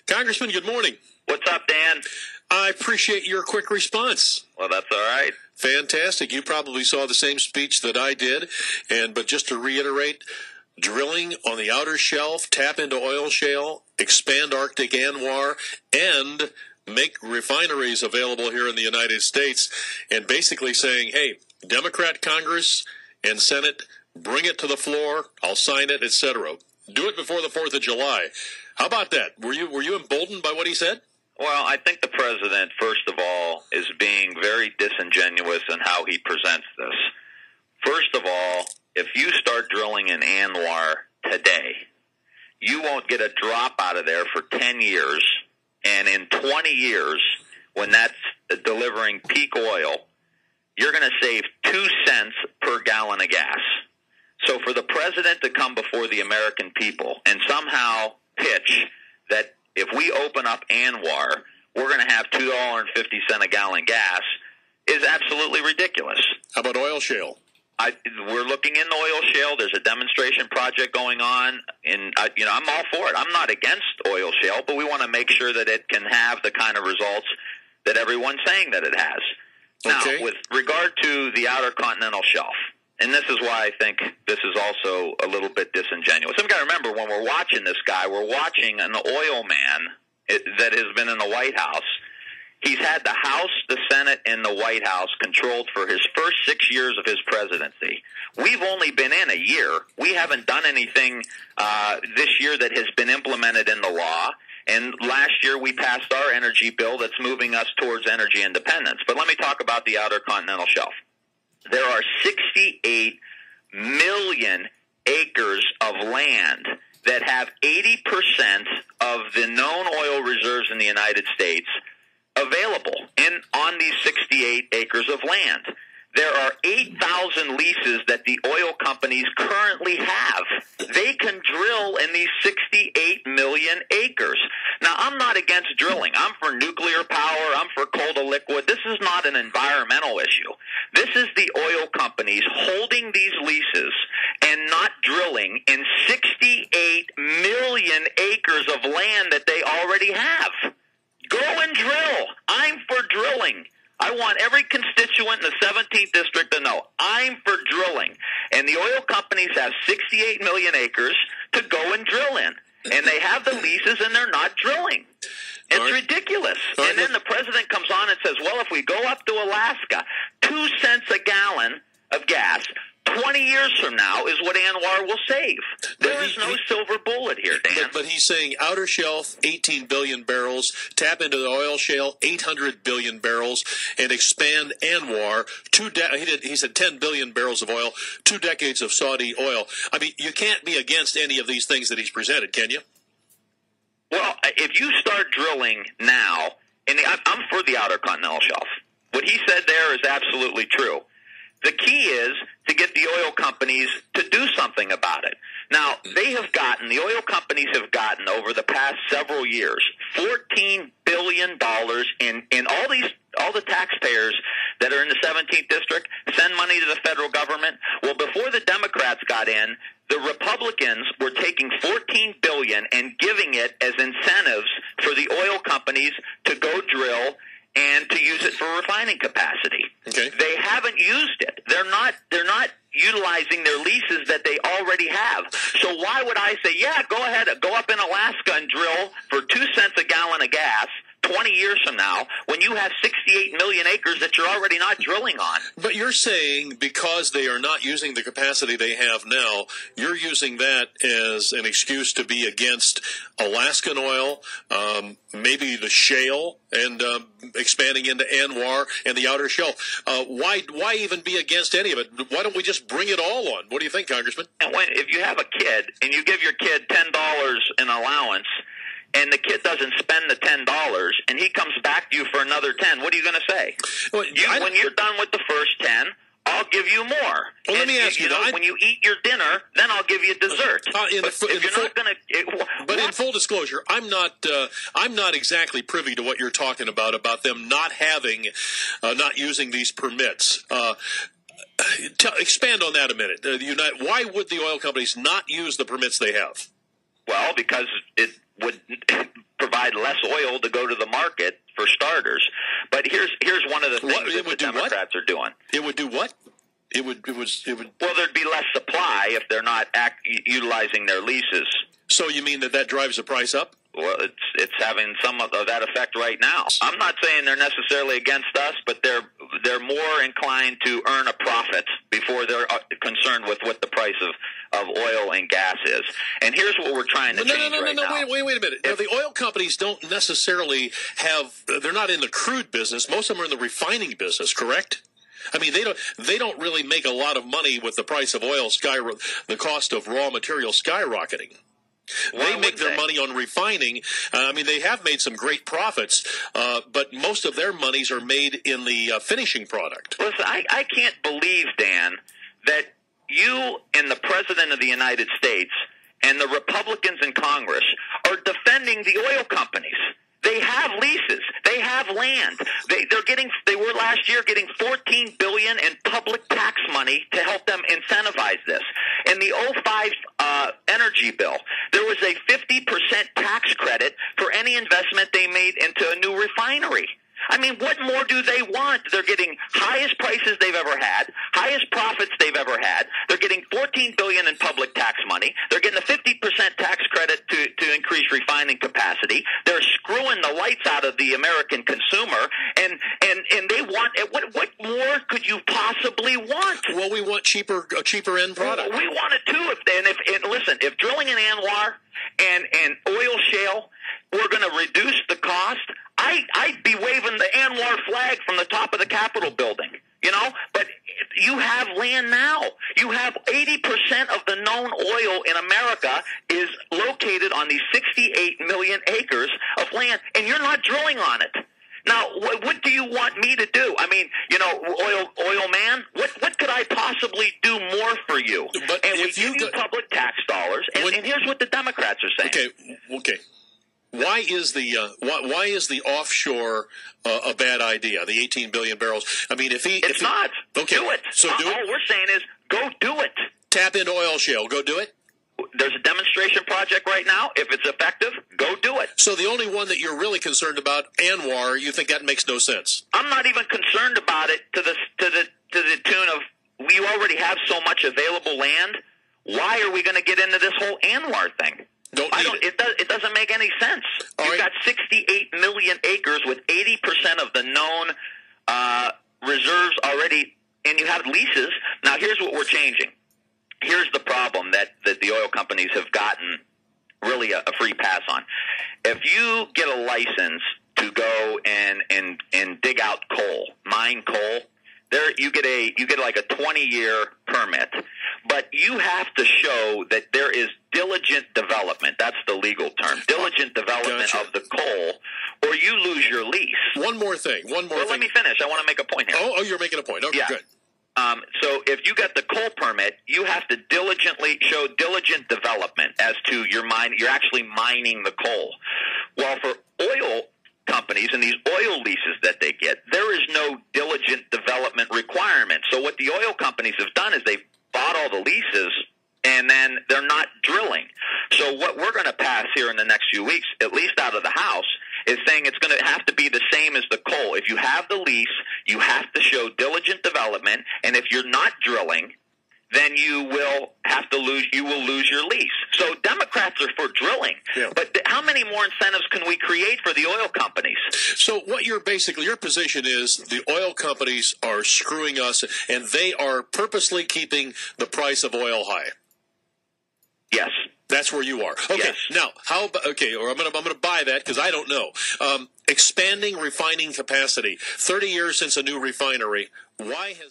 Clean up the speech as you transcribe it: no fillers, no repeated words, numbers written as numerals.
Congressman, good morning. What's up, Dan? I appreciate your quick response. Well, that's all right. Fantastic. You probably saw the same speech that I did. But just to reiterate, drilling on the outer shelf, tap into oil shale, expand Arctic ANWR, and make refineries available here in the United States, and basically saying, hey, Democrat Congress and Senate, bring it to the floor, I'll sign it, etc. Do it before the 4th of July. How about that? Were you emboldened by what he said? Well, I think the president, first of all, is being very disingenuous in how he presents this. First of all, if you start drilling in ANWR today, you won't get a drop out of there for 10 years, and in 20 years, when that's delivering peak oil, you're going to save 2 cents per gallon of gas. So for the president to come before the American people and somehow pitch that if we open up ANWR, we're going to have $2.50 a gallon gas is absolutely ridiculous. How about oil shale? We're looking in the oil shale. There's a demonstration project going on, and I'm all for it. I'm not against oil shale, but we want to make sure that it can have the kind of results that everyone's saying that it has. Okay. Now, with regard to the Outer Continental Shelf, and this is why I think this is also a little bit disingenuous. You've got to remember, when we're watching this guy, we're watching an oil man that has been in the White House. He's had the House, the Senate, and the White House controlled for his first 6 years of his presidency. We've only been in a year. We haven't done anything this year that has been implemented in the law. And last year we passed our energy bill that's moving us towards energy independence. But let me talk about the Outer Continental Shelf. There are 68 million acres of land that have 80% of the known oil reserves in the United States available on these 68 acres of land. There are 8,000 leases that the oil companies currently have. They can drill in these 68 million acres. Now, I'm not against drilling. I'm for nuclear power. I'm for coal to liquid. This is not an environmental issue. This is the oil companies holding these leases and not drilling in 68 million acres of land that they already have. Go and drill. I'm for drilling. I want every constituent in the 17th District to know I'm for drilling. And the oil companies have 68 million acres to go and drill in. And they have the leases and they're not drilling. It's ridiculous. And then the president comes on and says, well, if we go up to Alaska, 2 cents a gallon of gas, 20 years from now is what ANWR will save. There is no silver bullet here, Dan. But he's saying outer shelf, 18 billion barrels, tap into the oil shale, 800 billion barrels, and expand ANWR. He said 10 billion barrels of oil, 2 decades of Saudi oil. I mean, you can't be against any of these things that he's presented, can you? Well, if you start drilling now, and I'm for the Outer Continental Shelf. What he said there is absolutely true. The key is to get the oil companies to do something about it. Now, the oil companies have gotten over the past several years, $14 billion in all the taxpayers that are in the 17th District send money to the federal government. Well, before the Democrats got in, the Republicans were taking $14 billion and giving it as incentives for the oil companies to go drill and to use it for refining capacity. Okay. They haven't used it. They're not utilizing their leases that they already have. So why would I say, yeah, go ahead, go up in Alaska and drill for 2 cents a gallon of gas 20 years from now when you have 68 million acres that you're already not drilling on? But you're saying because they are not using the capacity they have now, you're using that as an excuse to be against Alaskan oil, maybe the shale, and expanding into ANWR and the outer shelf. Why even be against any of it? Why don't we just bring it all on? What do you think, Congressman? And if you have a kid and you give your kid $10 in allowance, and the kid doesn't spend the $10, and he comes back to you for another 10, what are you going to say? Well, when you're done with the first 10, I'll give you more. Well, let me ask you, when you eat your dinner, then I'll give you dessert. In full disclosure, I'm not exactly privy to what you're talking about them not using these permits. Expand on that a minute. Why would the oil companies not use the permits they have? Well, because it would provide less oil to go to the market for starters. But here's one of the things that the Democrats are doing. It would do what? It would. Well, there'd be less supply if they're not utilizing their leases. So you mean that drives the price up? Well, it's having some of that effect right now. I'm not saying they're necessarily against us, but they're more inclined to earn a profit before they're concerned with what the price of oil and gas is. And here's what we're trying to change right now. Wait a minute. Now, the oil companies don't necessarily they're not in the crude business. Most of them are in the refining business, correct? I mean, they don't really make a lot of money with the price of oil the cost of raw material skyrocketing. They make their money on refining. I mean, they have made some great profits, but most of their monies are made in the finishing product. Listen, I can't believe, Dan, that you and the President of the United States and the Republicans in Congress are defending the oil companies. They have leases. They have land. They were last year getting $14 billion in public tax money to help them incentivize this. In the 2005 energy bill, there was a 50% tax credit for any investment they made into a new refinery. I mean, what more do they want? They're getting highest prices they've ever had, highest profits they've ever had. They're getting $14 billion in public tax money. They're getting a 50% tax credit to increase refining capacity. They're screwing the lights out of the American consumer, and they want what more could you possibly want? Well, we want a cheaper end product. We want it too. Listen, if drilling in ANWR and oil shale were going to reduce the cost, I'd be waving the ANWR flag from the top of the Capitol building, you know? But you have land now. You have 80% of the known oil in America is located on these 68 million acres of land, and you're not drilling on it. Now, what do you want me to do? I mean, you know, oil man, what could I possibly do more for you? But and we give you public tax dollars, and here's what the Democrats are saying. Okay. Why is the offshore a bad idea? The 18 billion barrels. I mean, it's not. Okay, do it. So do it. All we're saying is go do it. Tap into oil shale. Go do it. There's a demonstration project right now. If it's effective, go do it. So the only one that you're really concerned about, ANWR, you think that makes no sense? I'm not even concerned about it to the tune of we already have so much available land. Why are we going to get into this whole ANWR thing? It doesn't make any sense. You've got 68 million acres with 80% of the known reserves already, and you have leases. Now, here's what we're changing. Here's the problem that the oil companies have gotten really a free pass on. If you get a license to go and dig out coal, mine coal, you get like a 20-year permit, but you have to show that there is diligent development. That's the legal term. Diligent development of the coal, or you lose your lease. One more thing. Let me finish. I want to make a point here. Oh, you're making a point. Okay, yeah. Good. So if you got the coal permit, you have to show diligent development as to you're actually mining the coal. Well, for oil companies and these oil leases that they get, there is no diligent development requirement. So what the oil companies have done is they've bought all the leases and then they're not drilling. So what we're going to pass here in the next few weeks, at least out of the House, is saying it's going to have to be the same as the coal. If you have the lease, you have to show diligent development, and if you're not drilling, then you will lose your lease. So Democrats are for drilling, but how many more incentives can we create for the oil companies? So what your position is, the oil companies are screwing us, and they are purposely keeping the price of oil high. Yes. That's where you are. Okay. Yes. Now, I'm going to buy that because I don't know. Expanding refining capacity. 30 years since a new refinery. Why has